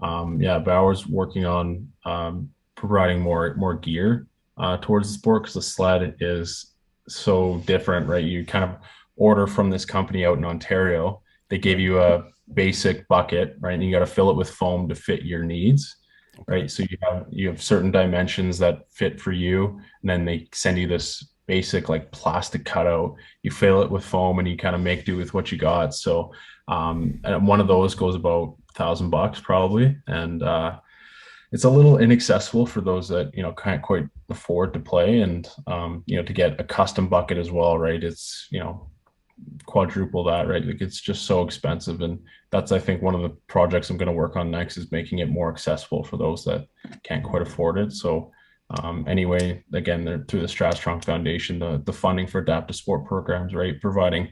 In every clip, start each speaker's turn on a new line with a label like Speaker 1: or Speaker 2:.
Speaker 1: Yeah, Bauer's working on providing more gear towards the sport because the sled is so different, right? You kind of order from this company out in Ontario. They give
Speaker 2: Right.
Speaker 1: you a basic bucket, right? And you got to fill it with foam to fit your needs,
Speaker 2: Okay.
Speaker 1: right? So you have certain dimensions that fit for you, and then they send you this basic like plastic cutout. You fill it with foam, and you kind of make do with what you got. So and one of those goes about $1,000 probably, and it's a little inaccessible for those that can't quite afford to play, and to get a custom bucket as well, right? It's quadruple that, right? Like it's just so expensive, and that's I think one of the projects I'm going to work on next is making it more accessible for those that can't quite afford it. So anyway, again, they're through the Straz Strong Foundation, the funding for adaptive sport programs, right? Providing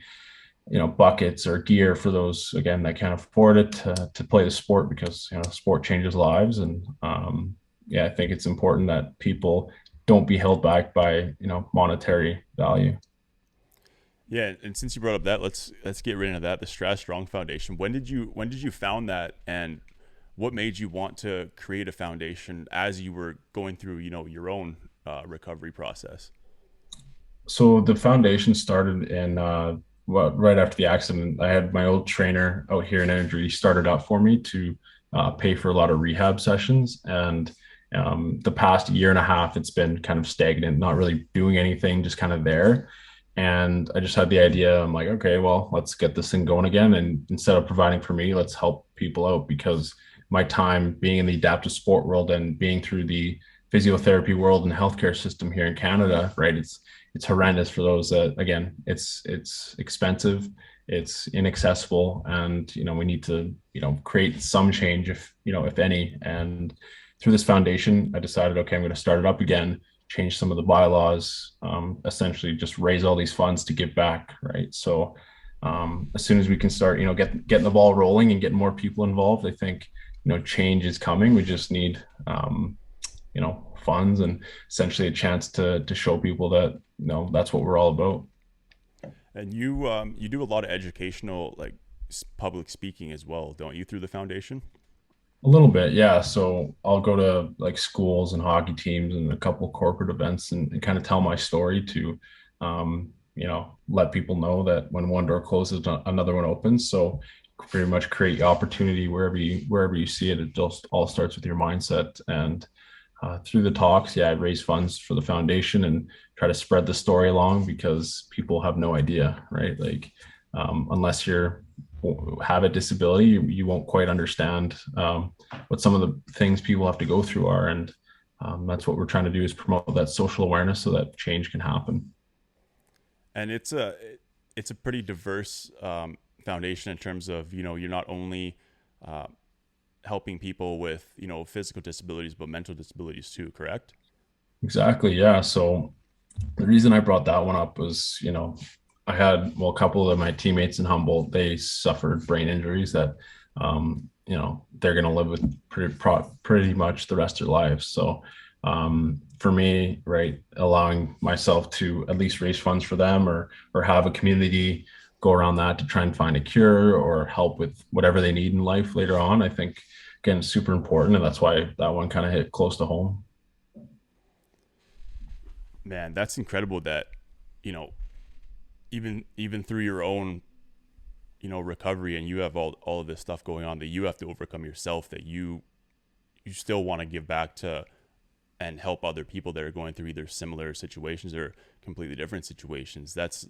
Speaker 1: buckets or gear for those again that can't afford it to play the sport because sport changes lives. And yeah, I think it's important that people don't be held back by monetary value.
Speaker 2: Yeah, and since you brought up that, let's get right into that. The Straz Strong Foundation. When did you found that, and what made you want to create a foundation as you were going through your own recovery process?
Speaker 1: So the foundation started in right after the accident. I had my old trainer out here in Energy started up for me to pay for a lot of rehab sessions, and the past year and a half, it's been kind of stagnant, not really doing anything, just kind of there. And I just had the idea. I'm like, okay, well, let's get this thing going again. And instead of providing for me, let's help people out because my time being in the adaptive sport world and being through the physiotherapy world and healthcare system here in Canada, right? It's horrendous for those that again it's expensive, it's inaccessible, and we need to create some change if any. And through this foundation I decided, okay, I'm going to start it up again, change some of the bylaws, essentially just raise all these funds to give back, right? So as soon as we can start getting the ball rolling and getting more people involved, I think change is coming. We just need funds and essentially a chance to show people that that's what we're all about.
Speaker 2: And you do a lot of educational public speaking as well, don't you, through the foundation?
Speaker 1: A little bit, yeah. So I'll go to like schools and hockey teams and a couple corporate events and kind of tell my story to let people know that when one door closes another one opens. So pretty much create opportunity wherever you see it. It just all starts with your mindset. And through the talks, yeah, I raise funds for the foundation and try to spread the story along because people have no idea, right? Like, unless you're have a disability, you won't quite understand what some of the things people have to go through are, and that's what we're trying to do is promote that social awareness so that change can happen.
Speaker 2: And it's a pretty diverse foundation in terms of you're not only uh, helping people with physical disabilities but mental disabilities too, correct?
Speaker 1: Exactly, yeah. So the reason I brought that one up was, I had, well, a couple of my teammates in Humboldt, they suffered brain injuries that, they're going to live with pretty much the rest of their lives. So, for me, right, allowing myself to at least raise funds for them or have a community go around that to try and find a cure or help with whatever they need in life later on, I think, again, super important. And that's why that one kind of hit close to home.
Speaker 2: Man, that's incredible that you know even through your own recovery, and you have all of this stuff going on that you have to overcome yourself, that you still want to give back to and help other people that are going through either similar situations or completely different situations. That's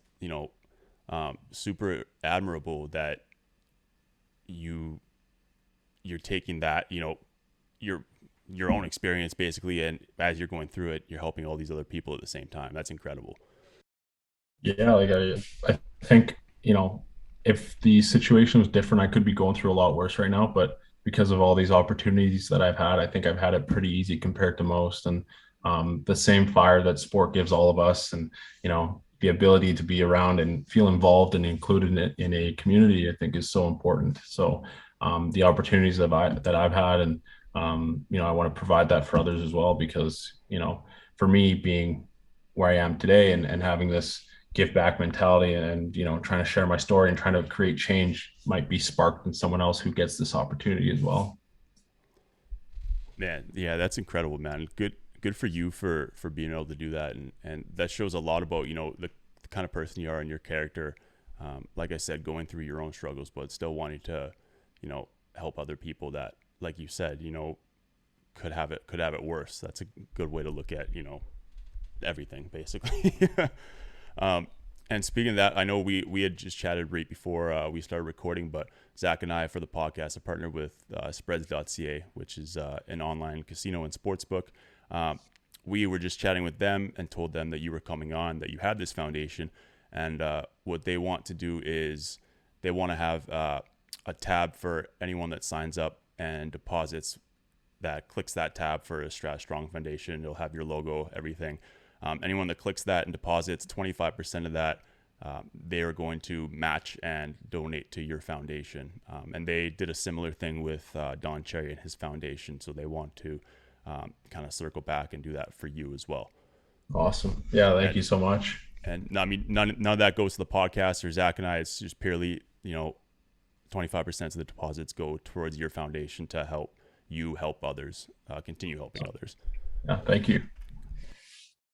Speaker 2: super admirable that you you're taking that your your own experience basically, and as you're going through it, you're helping all these other people at the same time. That's incredible.
Speaker 1: Yeah, like I think, if the situation was different, I could be going through a lot worse right now. But because of all these opportunities that I've had, I think I've had it pretty easy compared to most. And the same fire that sport gives all of us, and the ability to be around and feel involved and included in it in a community, I think is so important. So the opportunities that I've had, and I want to provide that for others as well, because for me being where I am today and having this give back mentality and trying to share my story and trying to create change might be sparked in someone else who gets this opportunity as well.
Speaker 2: Man, yeah, that's incredible, man. Good for you for being able to do that, and that shows a lot about the kind of person you are and your character. Like I said, going through your own struggles, but still wanting to, help other people that, like you said, could have it worse. That's a good way to look at everything basically. um, and speaking of that, I know we had just chatted right before we started recording, but Zach and I, for the podcast, are partnered with Spreads.ca, which is an online casino and sportsbook. We were just chatting with them and told them that you were coming on, that you had this foundation, and what they want to do is they want to have a tab for anyone that signs up and deposits, that clicks that tab for a Straz Strong Foundation. It'll have your logo, everything. Anyone that clicks that and deposits 25% of that, they are going to match and donate to your foundation. And they did a similar thing with Don Cherry and his foundation. So they want to kind of circle back and do that for you as well.
Speaker 1: Awesome. Yeah, thank
Speaker 2: And
Speaker 1: you so much.
Speaker 2: I mean, none of that goes to the podcast or Zach and I. It's just purely, 25% of the deposits go towards your foundation to help you help others, continue helping others.
Speaker 1: Yeah, thank you.